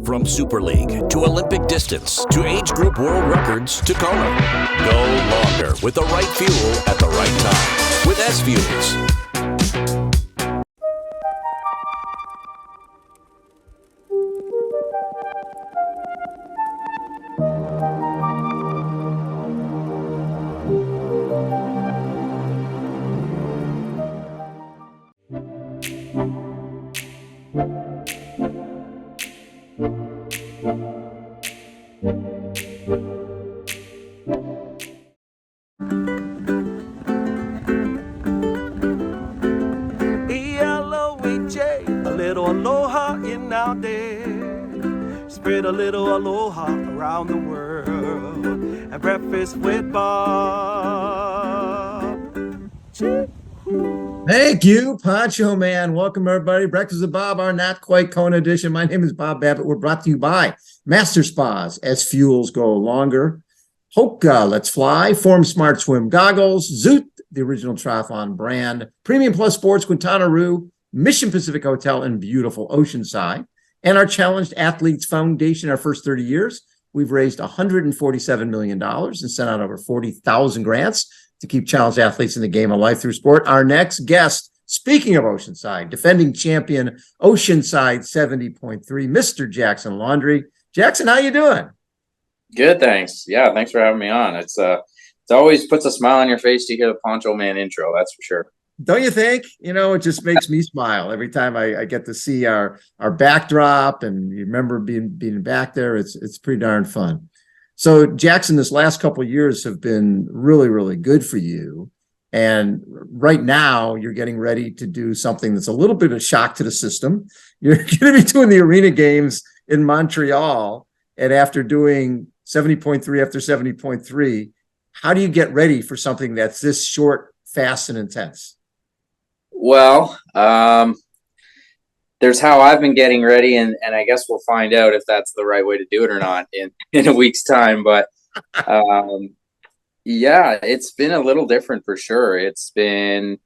From Super League to Olympic distance to age group world records to Kona. Go longer with the right fuel at the right time with S-Fuels. Spread a little aloha around the world and breakfast with Bob. Thank you, Poncho Man. Welcome, everybody. Breakfast with Bob, our not quite Kona edition. My name is Bob Babbitt. We're brought to you by Master Spas as fuels go longer. Hoka, Let's Fly, Form Smart Swim Goggles, Zoot, the original triathlon brand, Premium Plus Sports, Quintana Roo, Mission Pacific Hotel in beautiful Oceanside, and our Challenged Athletes Foundation. Our first 30 years, we've raised $147 million and sent out over 40,000 grants to keep challenged athletes in the game of life through sport. Our next guest, speaking of Oceanside, defending champion Oceanside 70.3, Mr. Jackson Laundry. Jackson, how you doing? Good, thanks. Yeah, thanks for having me on. It's always puts a smile on your face to hear the Poncho Man intro, that's for sure. Don't you think? You know, it just makes me smile every time I get to see our backdrop, and you remember being back there. It's pretty darn fun. So, Jackson, this last couple of years have been really, really good for you. And right now, you're getting ready to do something that's a little bit of a shock to the system. You're going to be doing the Arena Games in Montreal, and after doing 70.3 after 70.3, how do you get ready for something that's this short, fast, and intense? Well, there's how I've been getting ready, and I guess we'll find out if that's the right way to do it or not in a week's time. But yeah, it's been a little different for sure. It's been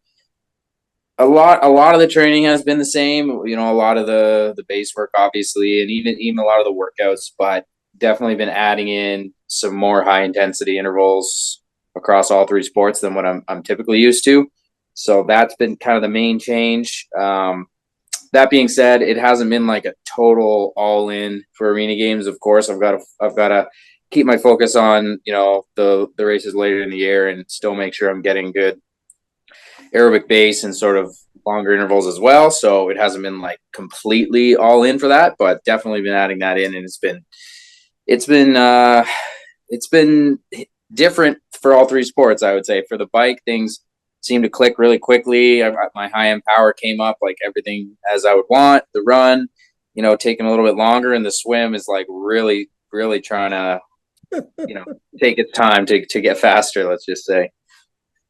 a lot of the training has been the same, you know, a lot of the base work, obviously, and even a lot of the workouts, but definitely been adding in some more high intensity intervals across all three sports than what I'm typically used to. So that's been kind of the main change. That being said, it hasn't been like a total all in for Arena Games. Of course, I've got to keep my focus on, you know, the races later in the year and still make sure I'm getting good aerobic base and sort of longer intervals as well. So it hasn't been like completely all in for that, but definitely been adding that in, and it's been different for all three sports. I would say for the bike, things seemed to click really quickly. My high end power came up, like everything as I would want. The run, you know, taking a little bit longer, and the swim is like really, really trying to, you know, take its time to get faster. Let's just say.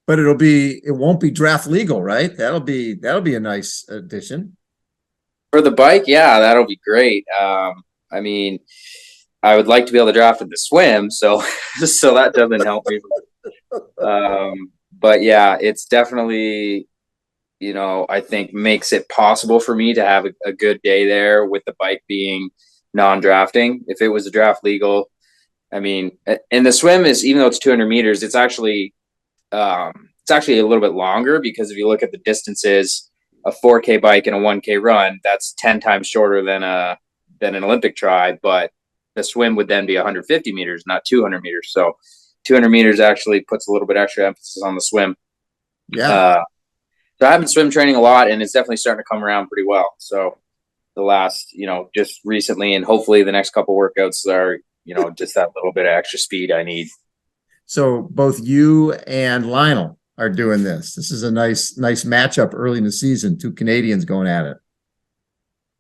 But it won't be draft legal, right? That'll be a nice addition for the bike. Yeah, that'll be great. I mean, I would like to be able to draft in the swim, so that doesn't help me. But yeah, it's definitely, you know, I think makes it possible for me to have a good day there with the bike being non-drafting. If it was a draft legal, I mean, and the swim is, even though it's 200 meters, it's actually a little bit longer, because if you look at the distances, a 4K bike and a 1K run, that's 10 times shorter than an Olympic tri, but the swim would then be 150 meters, not 200 meters. So 200 meters actually puts a little bit extra emphasis on the swim. Yeah. So I've been swim training a lot, and it's definitely starting to come around pretty well. So the last, you know, just recently, and hopefully the next couple workouts are, you know, just that little bit of extra speed I need. So both you and Lionel are doing this. This is a nice matchup early in the season. Two Canadians going at it.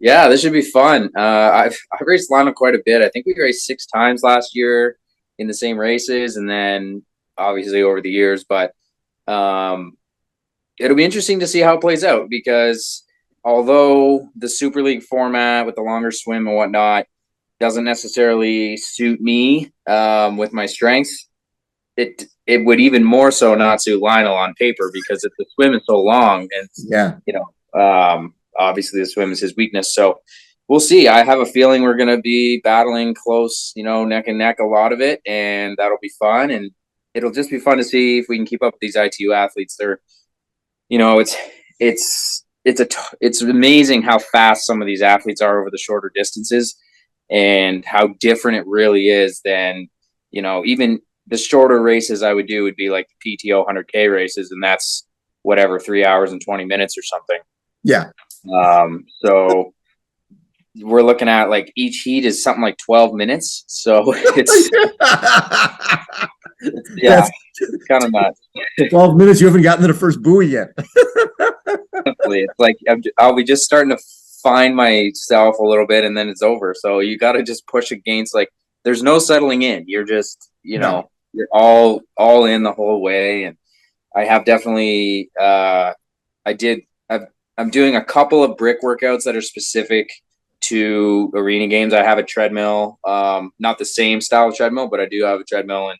Yeah, this should be fun. I've raced Lionel quite a bit. I think we raced 6 times last year in the same races, and then obviously over the years. But it'll be interesting to see how it plays out, because although the Super League format with the longer swim and whatnot doesn't necessarily suit me with my strengths, it would even more so not suit Lionel on paper, because if the swim is so long, and you know, obviously the swim is his weakness. So we'll see. I have a feeling we're going to be battling close, neck and neck a lot of it, and that'll be fun. And it'll just be fun to see if we can keep up with these ITU athletes. They're, it's amazing how fast some of these athletes are over the shorter distances, and how different it really is than, even the shorter races I would do would be like the PTO 100K races, and that's whatever, 3 hours and 20 minutes or something. Yeah. So we're looking at like each heat is something like 12 minutes. So it's kind of nuts. 12 minutes. You haven't gotten to the first buoy yet. It's like I'll be just starting to find myself a little bit, and then it's over. So you got to just push against, like, there's no settling in. You're just, you're all in the whole way. And I have definitely, I'm doing a couple of brick workouts that are specific to Arena Games. I have a treadmill, not the same style of treadmill, but I do have a treadmill, and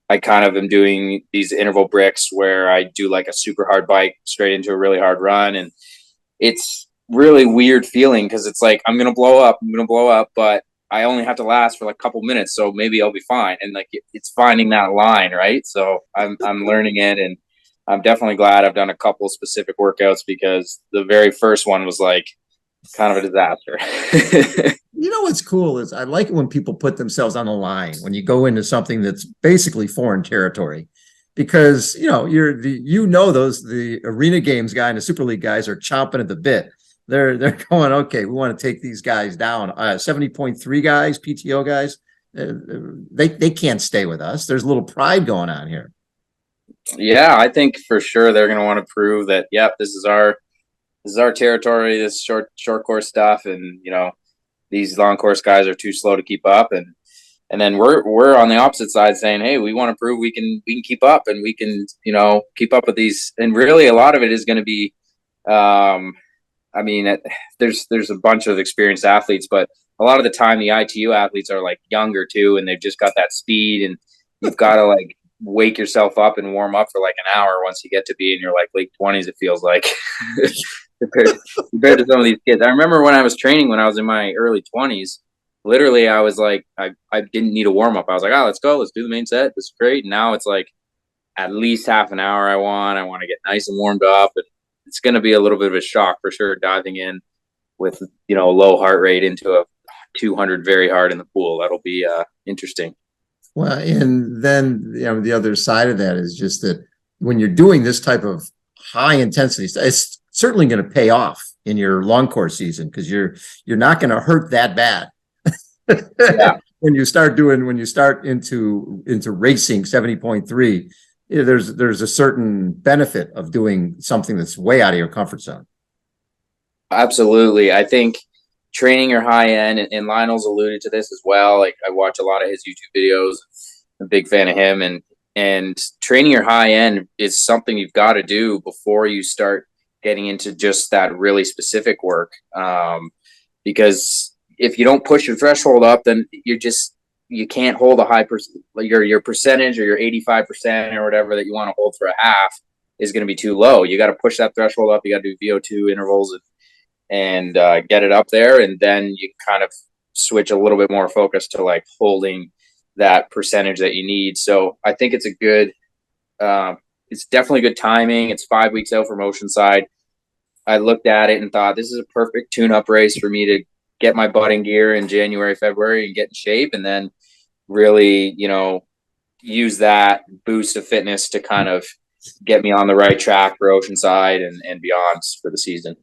I kind of am doing these interval bricks where I do like a super hard bike straight into a really hard run. And it's really weird feeling, because it's like, I'm going to blow up, but I only have to last for like a couple minutes. So maybe I'll be fine. And like, it's finding that line, right? So I'm learning it, and I'm definitely glad I've done a couple specific workouts, because the very first one was like kind of a disaster. You know what's cool is I like it when people put themselves on the line when you go into something that's basically foreign territory, because the Arena Games guy and the Super League guys are chomping at the bit. They're going, okay, we want to take these guys down. 70.3 guys, PTO guys, they can't stay with us. There's a little pride going on here. Yeah, I think for sure they're going to want to prove that, yep, this is our territory, this short course stuff, and these long course guys are too slow to keep up, and then we're on the opposite side saying, hey, we want to prove we can keep up, and we can keep up with these. And really, a lot of it is going to be, there's a bunch of experienced athletes, but a lot of the time the ITU athletes are like younger too, and they've just got that speed, and you've got to like wake yourself up and warm up for like an hour once you get to be in your like late 20s, it feels like. compared to some of these kids. I remember when I was training when I was in my early 20s, literally I was like, I didn't need a warm up. I was like, let's go, let's do the main set, this is great. And now it's like at least half an hour I want to get nice and warmed up, and it's going to be a little bit of a shock for sure, diving in with low heart rate into a 200 very hard in the pool. That'll be interesting. Well, and then the other side of that is just that when you're doing this type of high intensity, it's certainly going to pay off in your long course season, because you're not going to hurt that bad. Yeah. when you start into racing 70.3, there's a certain benefit of doing something that's way out of your comfort zone. Absolutely. I think training your high end, and Lionel's alluded to this as well. Like, I watch a lot of his YouTube videos. I'm a big fan of him, and training your high end is something you've got to do before you start getting into just that really specific work. Because if you don't push your threshold up, then you can't hold a high your percentage, or your 85% or whatever that you want to hold for a half is going to be too low. You got to push that threshold up. You got to do VO2 intervals and get it up there. And then you kind of switch a little bit more focus to like holding that percentage that you need. So I think it's it's definitely good timing. It's 5 weeks out from Oceanside. I looked at it and thought, this is a perfect tune-up race for me to get my butt in gear in January, February, and get in shape, and then really, use that boost of fitness to kind of get me on the right track for Oceanside and beyond for the season.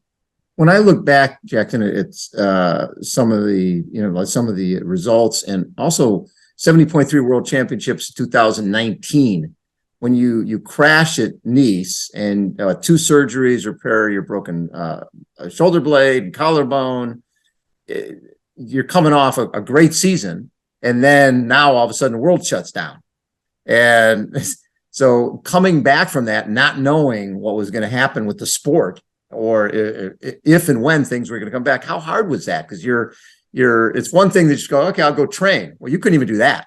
When I look back, Jackson, it's some of the results, and also 70.3 World Championships 2019. When you crash at Nice and 2 surgeries, repair your broken shoulder blade and collarbone, you're coming off a great season, and then now all of a sudden the world shuts down. And so coming back from that, not knowing what was going to happen with the sport, or if and when things were going to come back, how hard was that? Because it's one thing that you go, okay, I'll go train. Well, you couldn't even do that.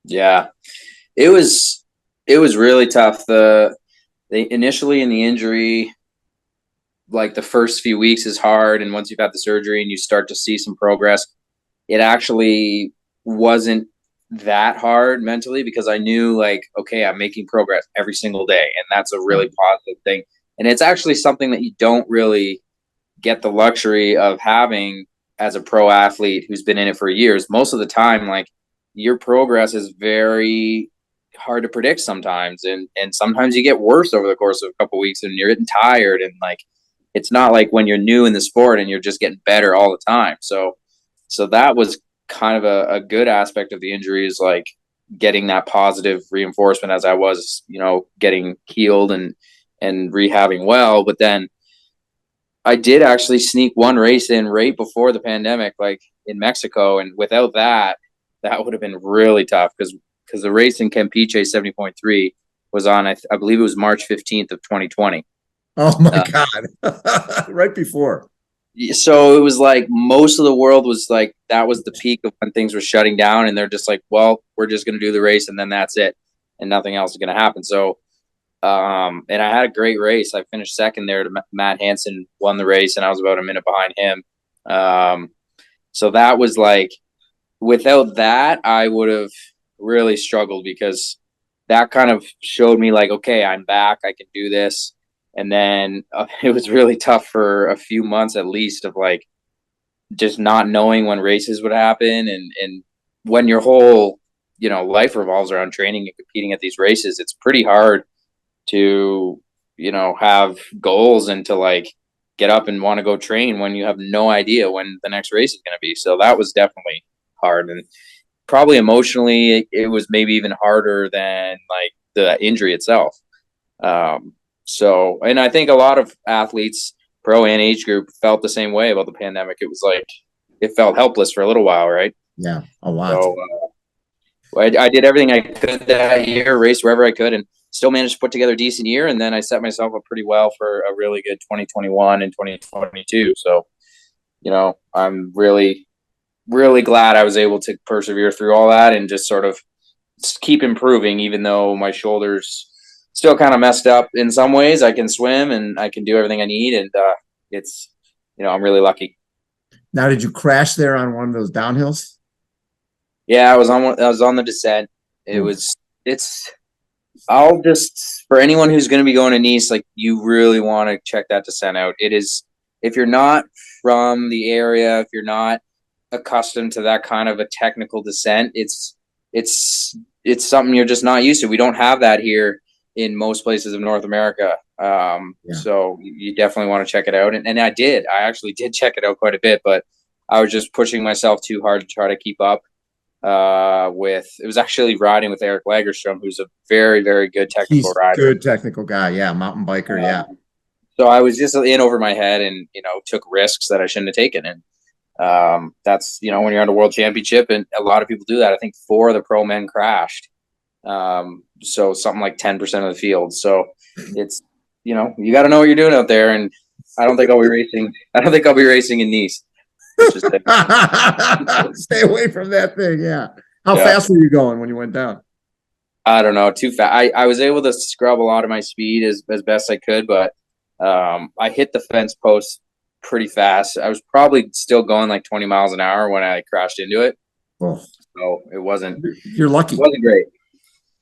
Yeah, it was really tough. They initially in the injury, like the first few weeks is hard, and once you've had the surgery and you start to see some progress, it actually wasn't that hard mentally, because I knew, like, okay, I'm making progress every single day, and that's a really positive thing. And it's actually something that you don't really get the luxury of having as a pro athlete who's been in it for years. Most of the time, like, your progress is very hard to predict sometimes, and sometimes you get worse over the course of a couple of weeks, and you're getting tired, and like, it's not like when you're new in the sport and you're just getting better all the time. So that was kind of a good aspect of the injury, is like getting that positive reinforcement as I was, getting healed and rehabbing well. But then I did actually sneak one race in right before the pandemic, like in Mexico. And without that would have been really tough, because the race in Campeche 70.3 was on, I believe it was March 15th of 2020. Oh my God. Right before. So it was like most of the world was like, that was the peak of when things were shutting down, and they're just like, well, we're just going to do the race and then that's it, and nothing else is going to happen. So, and I had a great race. I finished second there to Matt Hansen, won the race, and I was about a minute behind him. So that was like, without that, I would have really struggled, because that kind of showed me like, okay, I'm back, I can do this. And then it was really tough for a few months at least, of like just not knowing when races would happen. And when your whole, life revolves around training and competing at these races, it's pretty hard to, have goals and to like get up and want to go train when you have no idea when the next race is going to be. So that was definitely hard. And probably emotionally, it was maybe even harder than like the injury itself. So, and I think a lot of athletes, pro and age group, felt the same way about the pandemic. It was like, it felt helpless for a little while, right? Yeah, a lot. So I did everything I could that year, raced wherever I could, and still managed to put together a decent year. And then I set myself up pretty well for a really good 2021 and 2022. So, I'm really, really glad I was able to persevere through all that and just sort of keep improving, even though my shoulders still kind of messed up in some ways. I can swim and I can do everything I need. And it's, I'm really lucky. Now, did you crash there on one of those downhills? Yeah, I was on the descent. For anyone who's going to be going to Nice, like, you really want to check that descent out. It is, if you're not from the area, if you're not accustomed to that kind of a technical descent, it's something you're just not used to. We don't have that here in most places of North America. So you definitely want to check it out. And I actually did check it out quite a bit, but I was just pushing myself too hard to try to keep up it was actually riding with Eric Lagerstrom, who's a very, very good technical rider. Good technical guy. Yeah. Mountain biker. Yeah. So I was just in over my head and, took risks that I shouldn't have taken. And that's, when you're on a world championship, and a lot of people do that. I think 4 of the pro men crashed. So something like 10% of the field. So it's, you got to know what you're doing out there. And I don't think I'll be racing in Nice. Stay away from that thing. Yeah. How fast were you going when you went down? I don't know, too fast. I was able to scrub a lot of my speed as best I could, but I hit the fence post pretty fast. I was probably still going like 20 miles an hour when I crashed into it. Oh. So it wasn't. You're lucky. It wasn't great.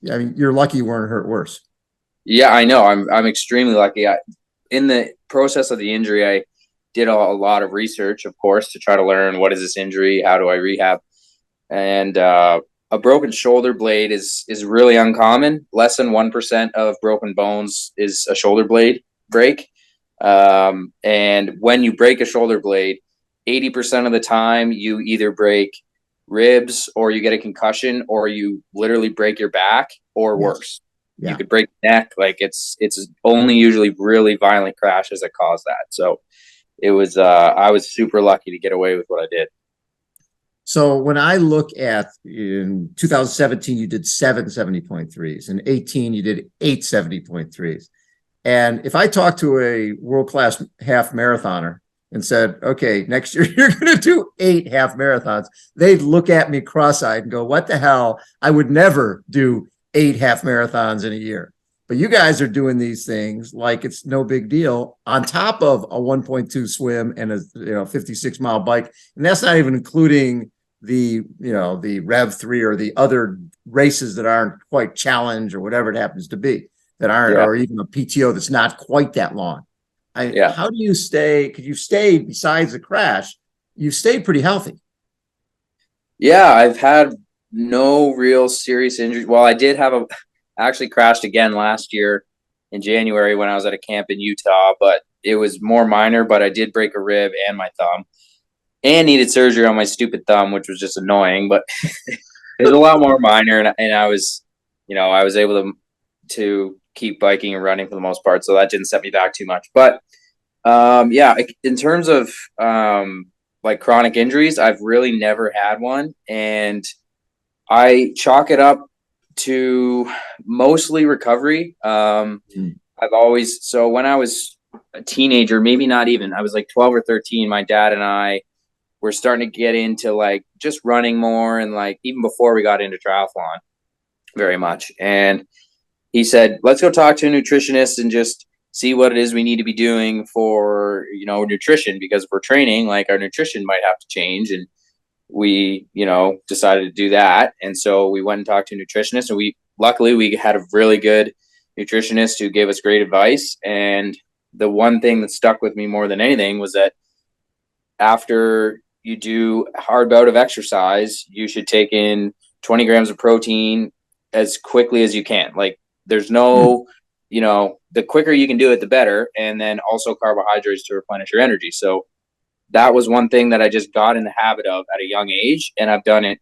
Yeah, I mean, you're lucky you weren't hurt worse. Yeah, I know. I'm extremely lucky. In the process of the injury, I did a lot of research, of course, to try to learn, what is this injury? How do I rehab? And a broken shoulder blade is really uncommon. Less than 1% of broken bones is a shoulder blade break. And when you break a shoulder blade, 80% of the time you either break ribs or you get a concussion or you literally break your back or worse. Yeah. You could break the neck. Like it's only usually really violent crashes that cause that. So it was, I was super lucky to get away with what I did. So when I look at in 2017, you did 7 70.3s. In 18, you did 8 70.3s. And if I talk to a world-class half marathoner and said, okay, next year you're going to do 8 half marathons, they'd look at me cross-eyed and go, what the hell? I would never do 8 half marathons in a year. But you guys are doing these things like it's no big deal on top of a 1.2 swim and a 56-mile bike. And that's not even including the Rev 3 or the other races that aren't quite challenge or whatever it happens to be, that aren't, or even a PTO that's not quite that long. How do you stay? Because you stayed, besides the crash, you stayed pretty healthy. Yeah, I've had no real serious injuries. Well, I did have actually crashed again last year in January when I was at a camp in Utah, but it was more minor. But I did break a rib and my thumb, and needed surgery on my stupid thumb, which was just annoying. But it was a lot more minor, and I was, I was able to keep biking and running for the most part, so that didn't set me back too much. But in terms of like chronic injuries, I've really never had one, and I chalk it up to mostly recovery. I've always, so when I was a teenager, maybe not even, I was like 12 or 13, my dad and I were starting to get into like just running more, and like even before we got into triathlon very much. And he said, let's go talk to a nutritionist and just see what it is we need to be doing for, nutrition, because if we're training, like our nutrition might have to change. And we, decided to do that. And so we went and talked to a nutritionist, and luckily we had a really good nutritionist who gave us great advice. And the one thing that stuck with me more than anything was that after you do a hard bout of exercise, you should take in 20 grams of protein as quickly as you can. Like there's no, the quicker you can do it, the better. And then also carbohydrates to replenish your energy. So that was one thing that I just got in the habit of at a young age, and I've done it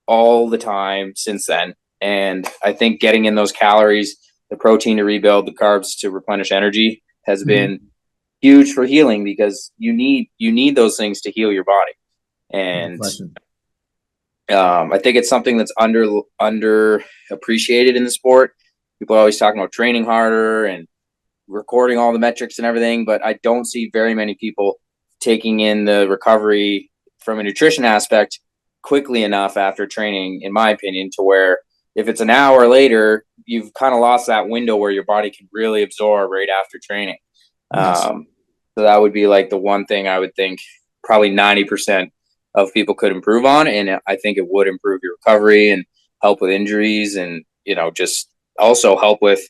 all the time since then. And I think getting in those calories, the protein to rebuild, the carbs to replenish energy has been huge for healing, because you need those things to heal your body. And I think it's something that's under appreciated in the sport. People are always talking about training harder and recording all the metrics and everything, but I don't see very many people taking in the recovery from a nutrition aspect quickly enough after training, in my opinion, to where if it's an hour later, you've kind of lost that window where your body can really absorb right after training. Yes. So that would be like the one thing I would think probably 90% of people could improve on. And I think it would improve your recovery and help with injuries, and, just also help with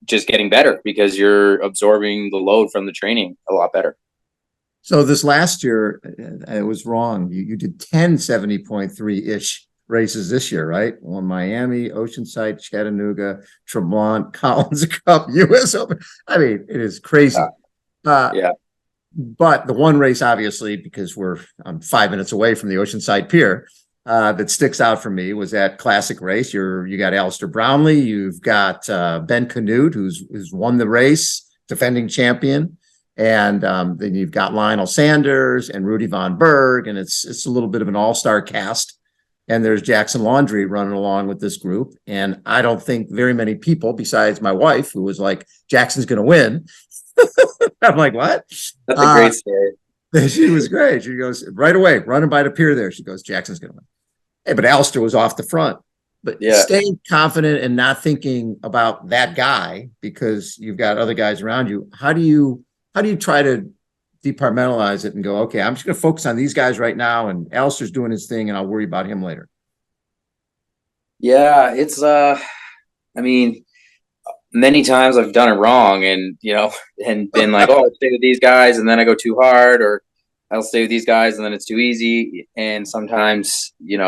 just getting better, because you're absorbing the load from the training a lot better. So this last year, I was wrong. You did 10 70.3-ish races this year, right? Well, Miami, Oceanside, Chattanooga, Tremont, Collins Cup, US Open. I mean, it is crazy. But the one race, obviously, because I'm 5 minutes away from the Oceanside Pier, that sticks out for me was that classic race. You got Alistair Brownlee, you've got Ben Kanute, who's won the race, defending champion. And then you've got Lionel Sanders and Rudy Von Berg, and it's a little bit of an all-star cast. And there's Jackson Laundry running along with this group. And I don't think very many people, besides my wife, who was like, Jackson's going to win. I'm like, what? That's a great story. She was great. She goes, right away, running by the pier there. She goes, Jackson's going to win. Hey, but Alistair was off the front. But staying confident and not thinking about that guy, because you've got other guys around you. How do you try to departmentalize it and go, okay, I'm just going to focus on these guys right now, and Alistair's doing his thing, and I'll worry about him later? Yeah, it's many times I've done it wrong, and and been like, oh, I'll stay with these guys, and then I go too hard, or I'll stay with these guys and then it's too easy. And sometimes, you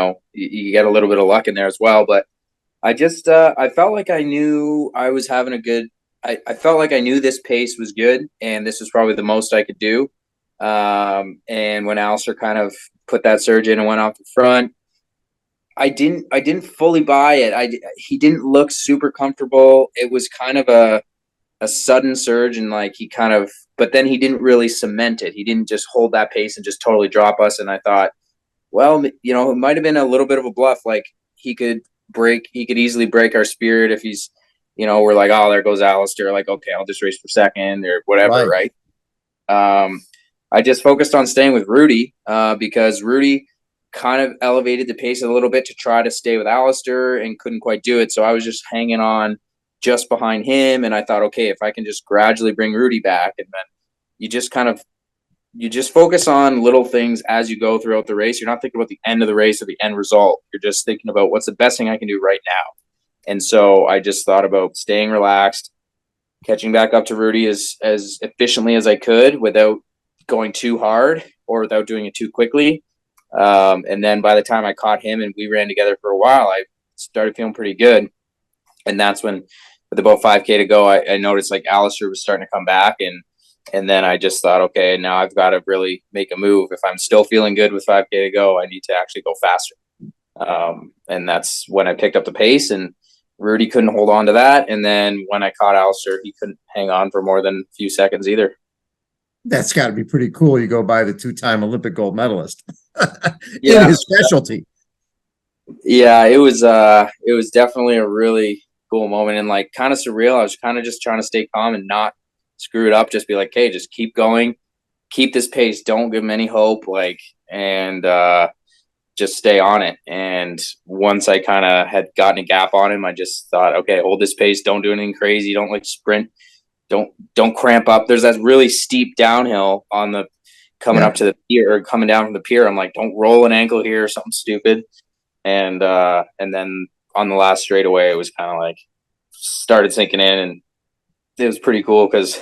get a little bit of luck in there as well. But I just I felt like I knew I was having a good I felt like I knew this pace was good, and this was probably the most I could do. And when Alistair kind of put that surge in and went off the front, I didn't fully buy it. He didn't look super comfortable. It was kind of a sudden surge, and but then he didn't really cement it. He didn't just hold that pace and just totally drop us. And I thought, well, it might have been a little bit of a bluff. Like he could easily break our spirit if he's, we're like, oh, there goes Alistair. Like, okay, I'll just race for second or whatever. Right. I just focused on staying with Rudy, because Rudy kind of elevated the pace a little bit to try to stay with Alistair and couldn't quite do it. So I was just hanging on just behind him. And I thought, okay, if I can just gradually bring Rudy back, and then you just focus on little things as you go throughout the race. You're not thinking about the end of the race or the end result. You're just thinking about what's the best thing I can do right now. And so I just thought about staying relaxed, catching back up to Rudy as efficiently as I could without going too hard or without doing it too quickly. And then by the time I caught him and we ran together for a while, I started feeling pretty good. And that's when, with about 5K to go, I noticed like Alistair was starting to come back. And then I just thought, okay, now I've got to really make a move. If I'm still feeling good with 5K to go, I need to actually go faster. And that's when I picked up the pace, and Rudy couldn't hold on to that. And then when I caught Alistair, he couldn't hang on for more than a few seconds either. That's got to be pretty cool. You go by the 2-time Olympic gold medalist Yeah. in his specialty. Yeah, it was definitely a really cool moment, and like kind of surreal. I was kind of just trying to stay calm and not screw it up. Just be like, hey, just keep going, keep this pace. Don't give him any hope. And just stay on it. And once I kind of had gotten a gap on him, I just thought, okay, hold this pace. Don't do anything crazy. Don't like sprint. Don't cramp up. There's that really steep downhill on the coming up to the pier or coming down from the pier. I'm like, don't roll an ankle here or something stupid. And then on the last straightaway, it was kind of like started sinking in, and it was pretty cool because,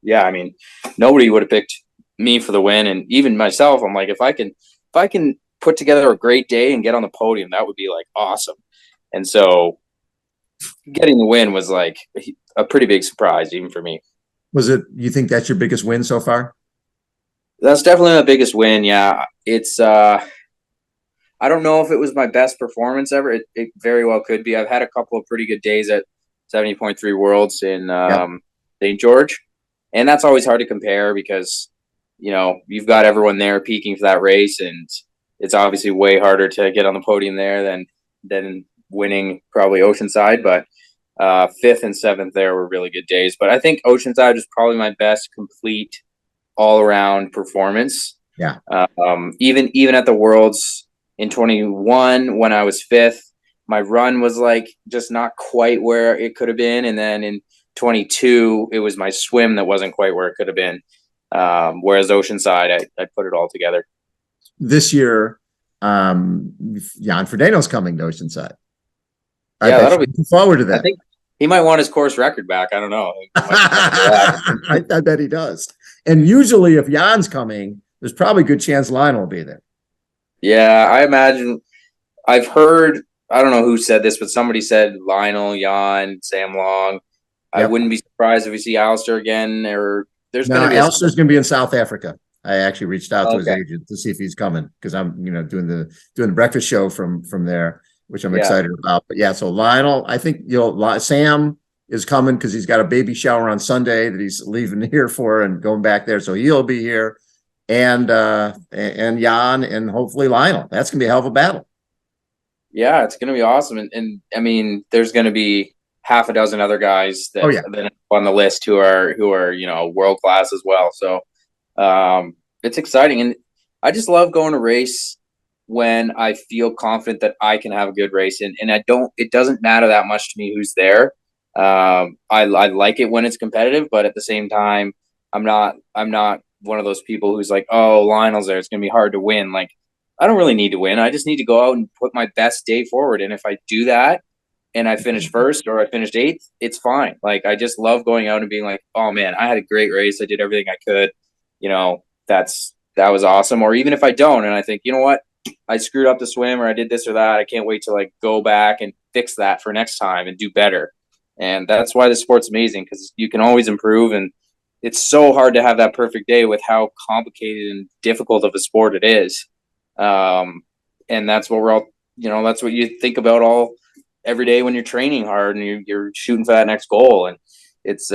yeah, I mean, nobody would have picked me for the win, and even myself, I'm like, if I can put together a great day and get on the podium, that would be like awesome. And so getting the win was like a pretty big surprise, even for me. Was it? You think that's your biggest win so far? That's definitely my biggest win. Yeah, it's. I don't know if it was my best performance ever. It very well could be. I've had a couple of pretty good days at 70.3 Worlds in St. George, and that's always hard to compare because you've got everyone there peaking for that race, and it's obviously way harder to get on the podium there than winning probably Oceanside. But 5th and 7th there were really good days. But I think Oceanside was probably my best complete all around performance. Yeah. Even at the Worlds in 21, when I was 5th, my run was like just not quite where it could have been. And then in 22, it was my swim that wasn't quite where it could have been. Whereas Oceanside, I put it all together. This year, Jan Frodeno's coming to Oceanside. Yeah, that'll be looking forward to that. I think he might want his course record back. I don't know. I bet he does. And usually if Jan's coming, there's probably a good chance Lionel will be there. Yeah, I imagine. I've heard, I don't know who said this, but somebody said Lionel, Jan, Sam Long. Yep. I wouldn't be surprised if we see Alistair again. Or Alistair's going to be in South Africa. I actually reached out to his agent to see if he's coming because I'm, doing the breakfast show from there, which I'm excited about. But yeah, so Lionel, I think Sam is coming because he's got a baby shower on Sunday that he's leaving here for and going back there, so he'll be here. And Jan and hopefully Lionel. That's gonna be a hell of a battle. Yeah, it's gonna be awesome. And I mean, there's gonna be half a dozen other guys that are on the list who are world class as well. So it's exciting, and I just love going to race when I feel confident that I can have a good race, and it doesn't matter that much to me who's there. I like it when it's competitive, but at the same time, I'm not one of those people who's like, oh, Lionel's there, it's going to be hard to win. Like, I don't really need to win. I just need to go out and put my best day forward. And if I do that and I finish 1st or I finished 8th, it's fine. Like, I just love going out and being like, oh man, I had a great race. I did everything I could. That was awesome. Or even if I don't, and I think, you know what, I screwed up the swim or I did this or that, I can't wait to like go back and fix that for next time and do better. And that's why the sport's amazing, because you can always improve, and it's so hard to have that perfect day with how complicated and difficult of a sport it is. And that's what we're all, that's what you think about every day when you're training hard and you're shooting for that next goal. And it's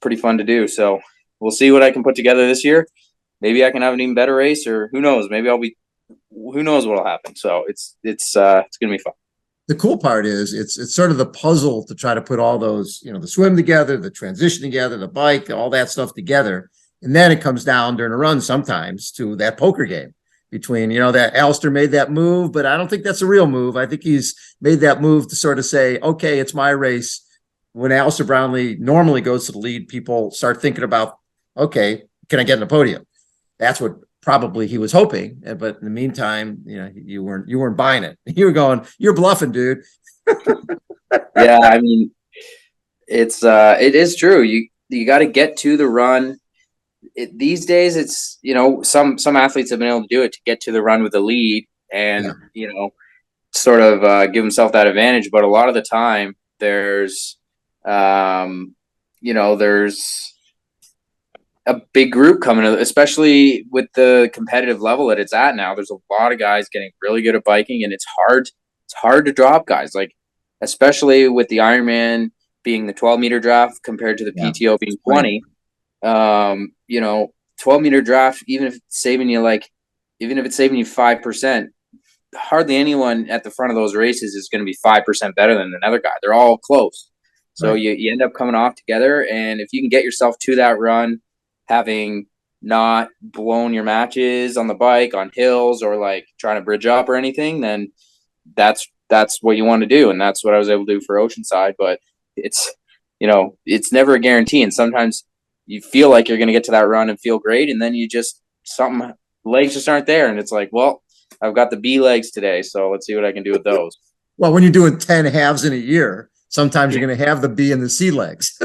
pretty fun to do. So we'll see what I can put together this year. Maybe I can have an even better race, or who knows, maybe who knows what'll happen. So it's going to be fun. The cool part is it's sort of the puzzle to try to put all those, the swim together, the transition together, the bike, all that stuff together. And then it comes down during a run sometimes to that poker game between, that Alistair made that move, but I don't think that's a real move. I think he's made that move to sort of say, okay, it's my race. when Alistair Brownlee normally goes to the lead, people start thinking about, okay, can I get in the podium? That's what probably he was hoping. But in the meantime, you weren't buying it. You were going, you're bluffing, dude. Yeah, I mean, it is true. You got to get to the run. These days, it's some athletes have been able to do it, to get to the run with the lead and sort of give himself that advantage. But a lot of the time, there's there's a big group coming, especially with the competitive level that it's at now. There's a lot of guys getting really good at biking, and it's hard to drop guys, like especially with the Ironman being the 12-meter draft compared to the PTO being 20. 12-meter draft, even if it's saving you 5%, hardly anyone at the front of those races is going to be 5% better than another guy. They're all close. So right. you end up coming off together. And if you can get yourself to that run, having not blown your matches on the bike, on hills, or like trying to bridge up or anything, then that's what you want to do. And that's what I was able to do for Oceanside. But it's never a guarantee. And sometimes you feel like you're going to get to that run and feel great. And then legs just aren't there. And it's like, well, I've got the B legs today, so let's see what I can do with those. Well, when you're doing 10 halves in a year, sometimes you're going to have the B and the C legs.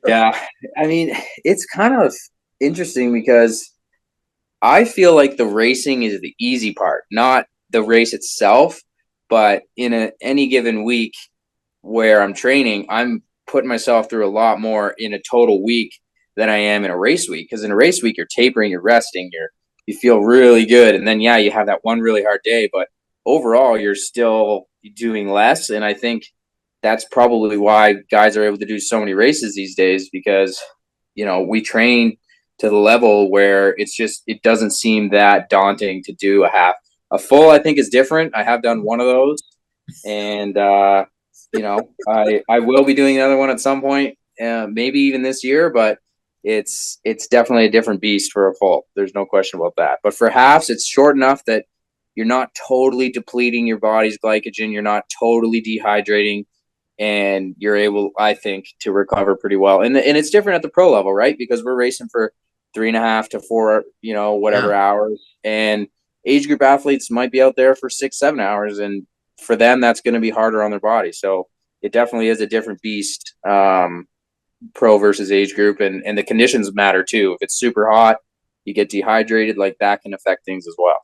Yeah. I mean, it's kind of interesting because I feel like the racing is the easy part, not the race itself, but in any given week where I'm training, I'm putting myself through a lot more in a total week than I am in a race week. Because in a race week, you're tapering, you're resting, you feel really good. And then, you have that one really hard day, but overall you're still doing less. And I think that's probably why guys are able to do so many races these days, because, we train to the level where it doesn't seem that daunting to do a half. A full, I think, is different. I have done one of those, and, I will be doing another one at some point, maybe even this year, but it's definitely a different beast for a full. There's no question about that. But for halves, it's short enough that you're not totally depleting your body's glycogen. You're not totally dehydrating, and you're able, I think, to recover pretty well. And it's different at the pro level, right? Because we're racing for 3.5 to 4, hours. And age group athletes might be out there for 6-7 hours. And for them, that's going to be harder on their body. So it definitely is a different beast. Pro versus age group, and the conditions matter too. If it's super hot, you get dehydrated, like that can affect things as well.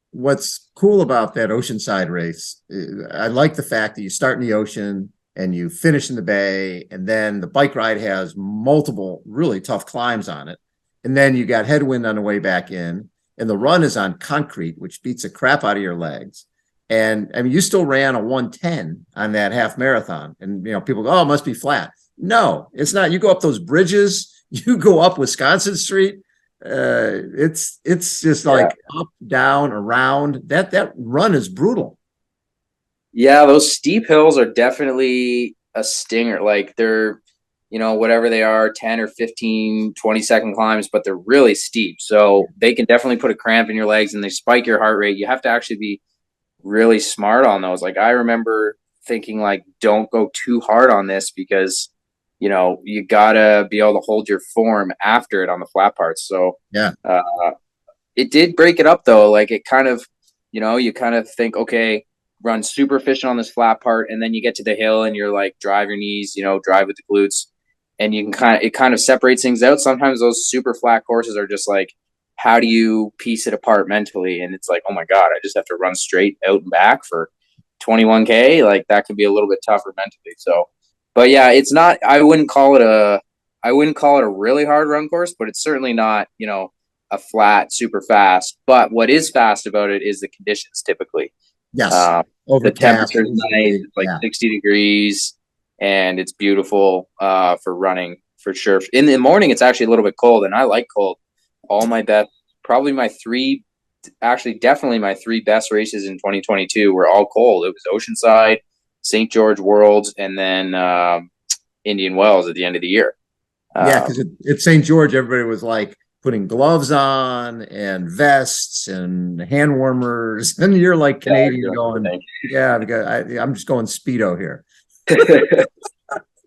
What's cool about that Oceanside race, I like the fact that you start in the ocean and you finish in the bay, and then the bike ride has multiple really tough climbs on it, and then you got headwind on the way back in, and the run is on concrete, which beats the crap out of your legs. And I mean, you still ran a 1:10 on that half marathon, and people go, oh, it must be flat. No, it's not. You go up those bridges, you go up Wisconsin Street. It's just like up, down, around. That run is brutal. Yeah, those steep hills are definitely a stinger. Like they're, whatever they are, 10 or 15, 20-second climbs, but they're really steep. So they can definitely put a cramp in your legs, and they spike your heart rate. You have to actually be really smart on those. Like I remember thinking, like, don't go too hard on this, because you gotta be able to hold your form after it on the flat parts. So it did break it up though. Like it kind of, you kind of think, okay, run super efficient on this flat part, and then you get to the hill and you're like, drive your knees, drive with the glutes, and it kind of separates things out. Sometimes those super flat courses are just like, how do you piece it apart mentally? And it's like, oh my God, I just have to run straight out and back for 21K. Like that can be a little bit tougher mentally. So. But yeah, it's not. I wouldn't call it a really hard run course, but it's certainly not, a flat, super fast. But what is fast about it is the conditions. Typically, yes, the temperature is nice, it's like 60 degrees, and it's beautiful for running for sure. In the morning, it's actually a little bit cold, and I like cold. All my best, definitely my 3 best races in 2022 were all cold. It was Oceanside, St. George Worlds, and then Indian Wells at the end of the year. Because at St. George, everybody was like putting gloves on and vests and hand warmers, and you're like Canadian going, because I'm just going Speedo here.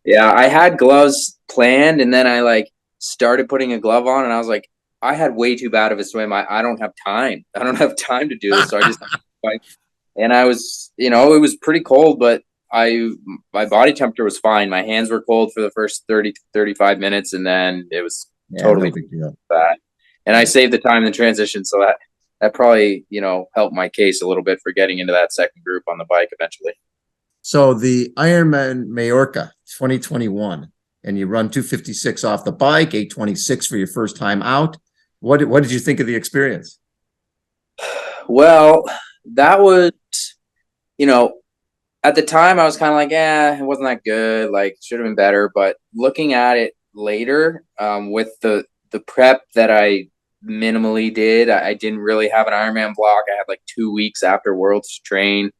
Yeah, I had gloves planned, and then I like started putting a glove on, and I was like, I had way too bad of a swim. I don't have time. I don't have time to do this. So I just like, and I was, you know, it was pretty cold, but my body temperature was fine. My hands were cold for the first 30 to 35 minutes, and then it was totally no big deal. bad. And I saved the time in the transition, so that probably, you know, helped my case a little bit for getting into that second group on the bike eventually. So the Ironman Majorca 2021, and you run 256 off the bike, 826 for your first time out. What did you think of the experience? Well, that was, you know, at the time I was kind of like, it wasn't that good. Like, should have been better. But looking at it later, with the prep that I minimally did, I didn't really have an Ironman block. I had like 2 weeks after Worlds to train,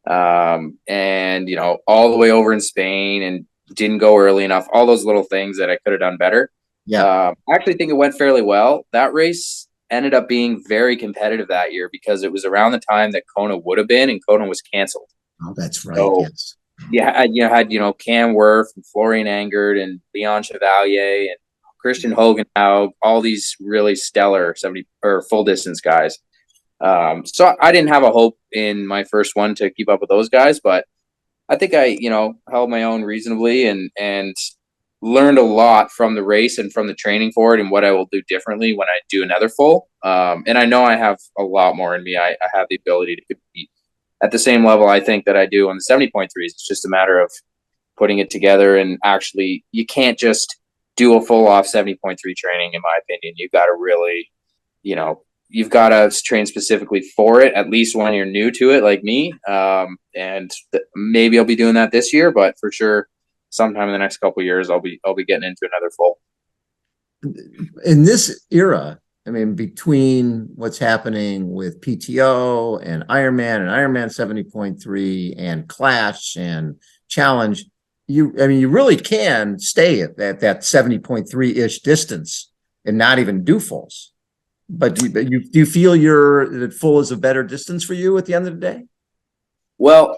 and you know, all the way over in Spain, and didn't go early enough. All those little things that I could have done better. Yeah. I actually think it went fairly well. That race ended up being very competitive that year because it was around the time that Kona would have been, and Kona was canceled. Oh, that's right. So, Yes. yeah, you had Cam Worth and Florian Angert and Leon Chevalier and Christian Hogenhaug, all these really stellar 70 or full distance guys. So I didn't have a hope in my first one to keep up with those guys, but I think I, held my own reasonably and learned a lot from the race and from the training for it and what I will do differently when I do another full. And I know I have a lot more in me. I have the ability to compete at the same level I think that I do on the 70.3s. It's just a matter of putting it together, and actually you can't just do a full off 70.3 training. In my opinion, you've got to really, you've got to train specifically for it, at least when you're new to it, like me. And maybe I'll be doing that this year, but for sure, sometime in the next couple of years, I'll be getting into another full. In this era, I mean, between what's happening with PTO and Ironman 70.3 and Clash and Challenge, you really can stay at that 70.3-ish distance and not even do fulls. But do you feel that full is a better distance for you at the end of the day? Well,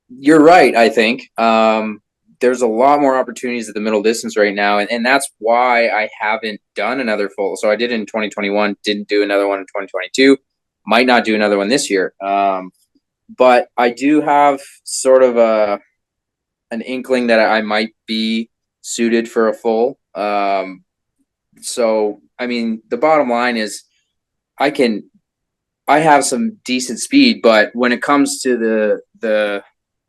you're right, I think. There's a lot more opportunities at the middle distance right now. And that's why I haven't done another full. So I did it in 2021, didn't do another one in 2022, might not do another one this year. But I do have sort of an inkling that I might be suited for a full. So, I mean, the bottom line is I have some decent speed, but when it comes to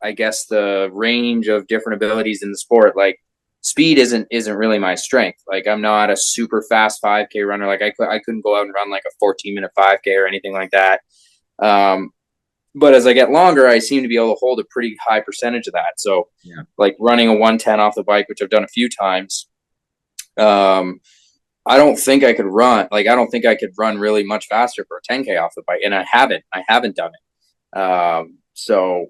I guess the range of different abilities in the sport, like speed isn't really my strength. Like I'm not a super fast 5K runner. Like I couldn't go out and run like a 14-minute 5K or anything like that. But as I get longer, I seem to be able to hold a pretty high percentage of that. So like running a 110 off the bike, which I've done a few times, I don't think I could run. Like, I don't think I could run really much faster for a 10K off the bike. And I haven't done it. So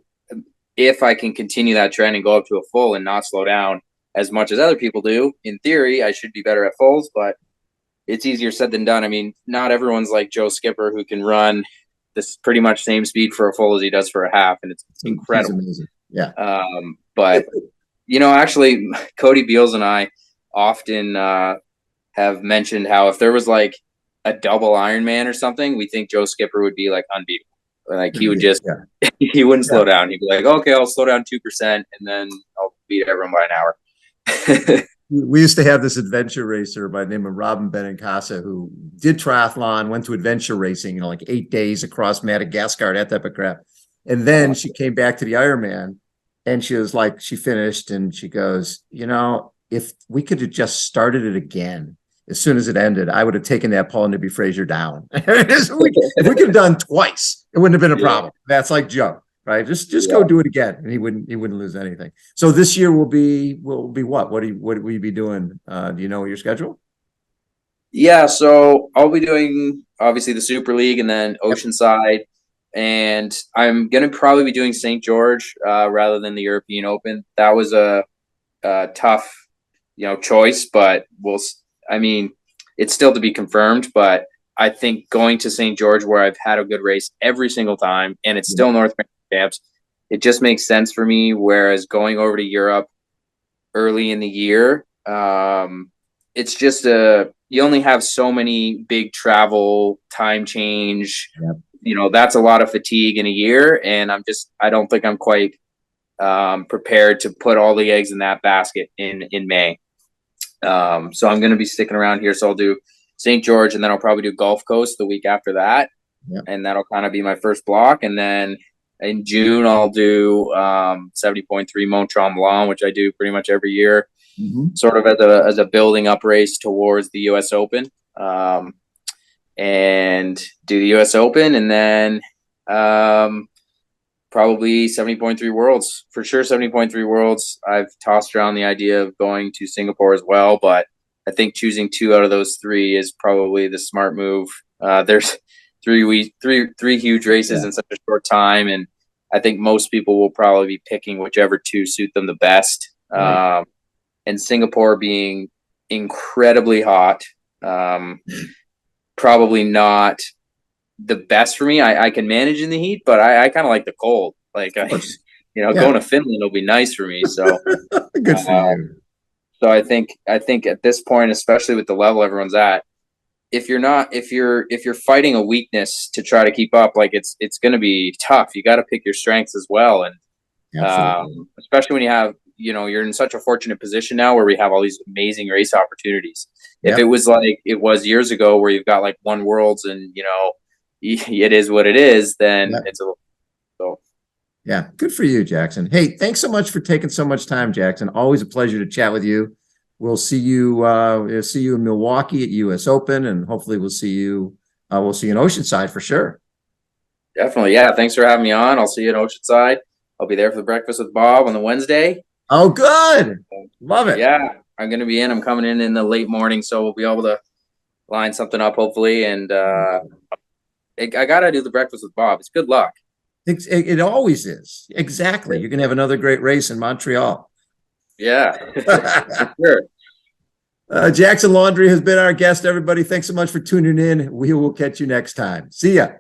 if I can continue that trend and go up to a full and not slow down as much as other people do, in theory, I should be better at fulls, but it's easier said than done. I mean, not everyone's like Joe Skipper, who can run this pretty much same speed for a full as he does for a half. And it's incredible. Amazing. Yeah. But actually Cody Beals and I often, have mentioned how if there was like a double Ironman or something, we think Joe Skipper would be like unbeatable. Like he would just, he wouldn't slow down. He'd be like, okay, I'll slow down 2% and then I'll beat everyone by an hour. We used to have this adventure racer by the name of Robin Benincasa who did triathlon, went to adventure racing, like 8 days across Madagascar, that type of crap. And then she came back to the Ironman and she was like, she finished and she goes, if we could have just started it again, as soon as it ended, I would have taken that Paul Nibby Fraser down. If we could have done twice, it wouldn't have been a problem. That's like Joe, right? Just go do it again, and he wouldn't lose anything. So this year will be what? What will you be doing? Do you know your schedule? Yeah, so I'll be doing obviously the Super League and then Oceanside, and I'm gonna probably be doing St. George rather than the European Open. That was a tough, choice, but it's still to be confirmed, but I think going to St. George, where I've had a good race every single time, and it's still North American champs, it just makes sense for me. Whereas going over to Europe early in the year, it's just you only have so many big travel, time change. Yep. That's a lot of fatigue in a year, and I don't think I'm quite prepared to put all the eggs in that basket in May. So I'm going to be sticking around here. So I'll do St. George, and then I'll probably do Gulf Coast the week after that. Yep. And that'll kind of be my first block. And then in June, I'll do 70.3 Montreal Milan, which I do pretty much every year, sort of as a building up race towards the US Open. And do the US Open, and then probably 70.3 Worlds. For sure, 70.3 Worlds. I've tossed around the idea of going to Singapore as well, but I think choosing 2 out of those 3 is probably the smart move. There's three huge races in such a short time, and I think most people will probably be picking whichever 2 suit them the best. Right. And Singapore being incredibly hot, probably not the best for me. I can manage in the heat, but I kind of like the cold. Like, going to Finland will be nice for me. So good for you. So I think at this point, especially with the level everyone's at, if you're fighting a weakness to try to keep up, like it's going to be tough. You got to pick your strengths as well. And especially when you have, you're in such a fortunate position now where we have all these amazing race opportunities. If it was like it was years ago where you've got like one Worlds and, it is what it is, then it's a little. So. Yeah. Good for you, Jackson. Hey, thanks so much for taking so much time, Jackson. Always a pleasure to chat with you. We'll see you in Milwaukee at US Open, and hopefully we'll see you in Oceanside for sure. Definitely. Yeah. Thanks for having me on. I'll see you in Oceanside. I'll be there for the Breakfast with Bob on the Wednesday. Oh, good. Love it. Yeah. I'm going to be I'm coming in the late morning, so we'll be able to line something up hopefully. And I got to do the Breakfast with Bob. It's good luck. It always is. Exactly. You're going to have another great race in Montreal. Yeah. Sure. Jackson Laundrie has been our guest, everybody. Thanks so much for tuning in. We will catch you next time. See ya.